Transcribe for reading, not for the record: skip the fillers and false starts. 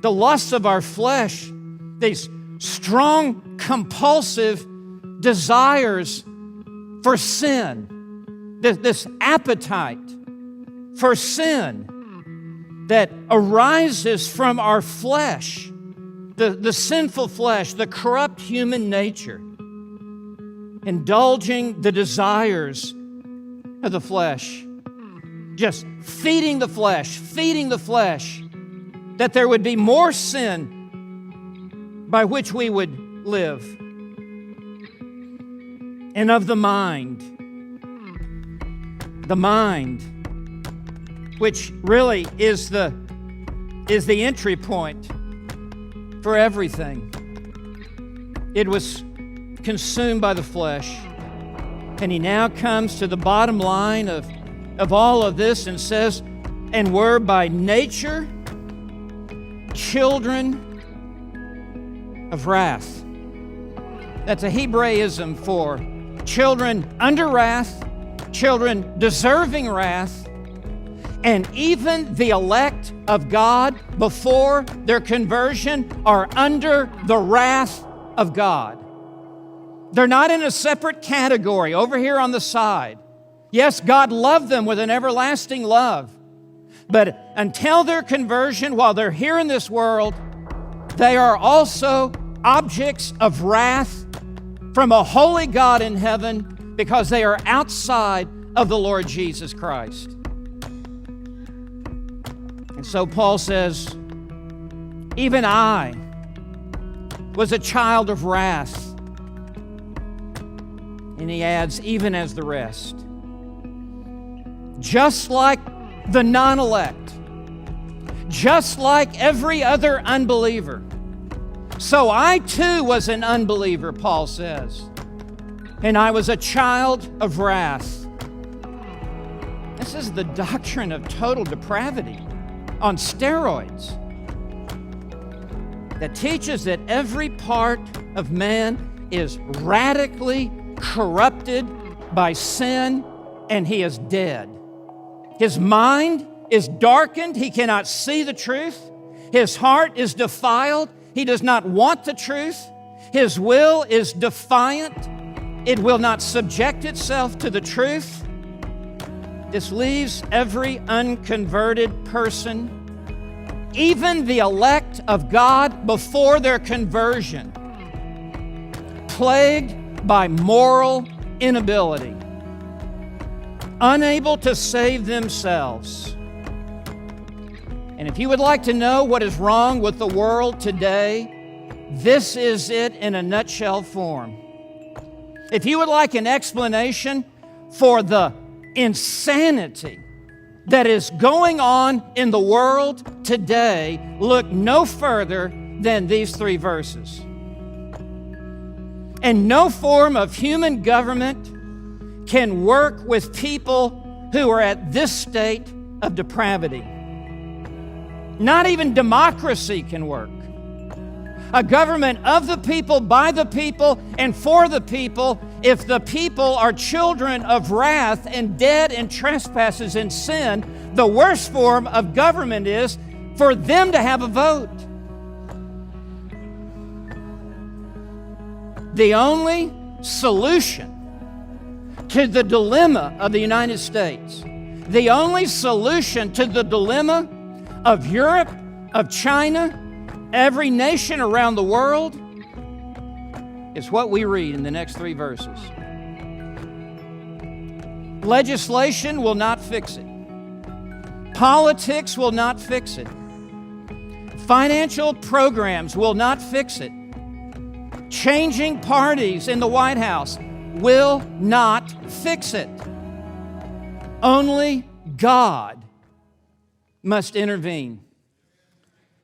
the lusts of our flesh, these strong, compulsive desires for sin, this appetite for sin that arises from our flesh, the sinful flesh, the corrupt human nature, indulging the desires of the flesh, just feeding the flesh, that there would be more sin by which we would live. And of the mind, which really is the entry point for everything. It was consumed by the flesh. And he now comes to the bottom line of all of this and says, and we're by nature children of wrath. That's a Hebraism for children under wrath, children deserving wrath, and even the elect of God before their conversion are under the wrath of God. They're not in a separate category over here on the side. Yes, God loved them with an everlasting love, but until their conversion, while they're here in this world, they are also objects of wrath from a holy God in heaven because they are outside of the Lord Jesus Christ. And so Paul says, even I was a child of wrath. And he adds, even as the rest. Just like the non-elect, just like every other unbeliever. So I too was an unbeliever, Paul says, and I was a child of wrath. This is the doctrine of total depravity on steroids that teaches that every part of man is radically corrupted by sin, and he is dead. His mind is darkened. He cannot see the truth. His heart is defiled. He does not want the truth. His will is defiant. It will not subject itself to the truth. This leaves every unconverted person, even the elect of God before their conversion, plagued by moral inability, unable to save themselves. And if you would like to know what is wrong with the world today, this is it in a nutshell form. If you would like an explanation for the insanity that is going on in the world today, look no further than these 3 verses. And no form of human government can work with people who are at this state of depravity. Not even democracy can work. A government of the people, by the people, and for the people, if the people are children of wrath and dead in trespasses and sin, the worst form of government is for them to have a vote. The only solution to the dilemma of the United States, the only solution to the dilemma of Europe, of China, every nation around the world, is what we read in the next 3 verses. Legislation will not fix it. Politics will not fix it. Financial programs will not fix it. Changing parties in the White House will not fix it. Only God must intervene.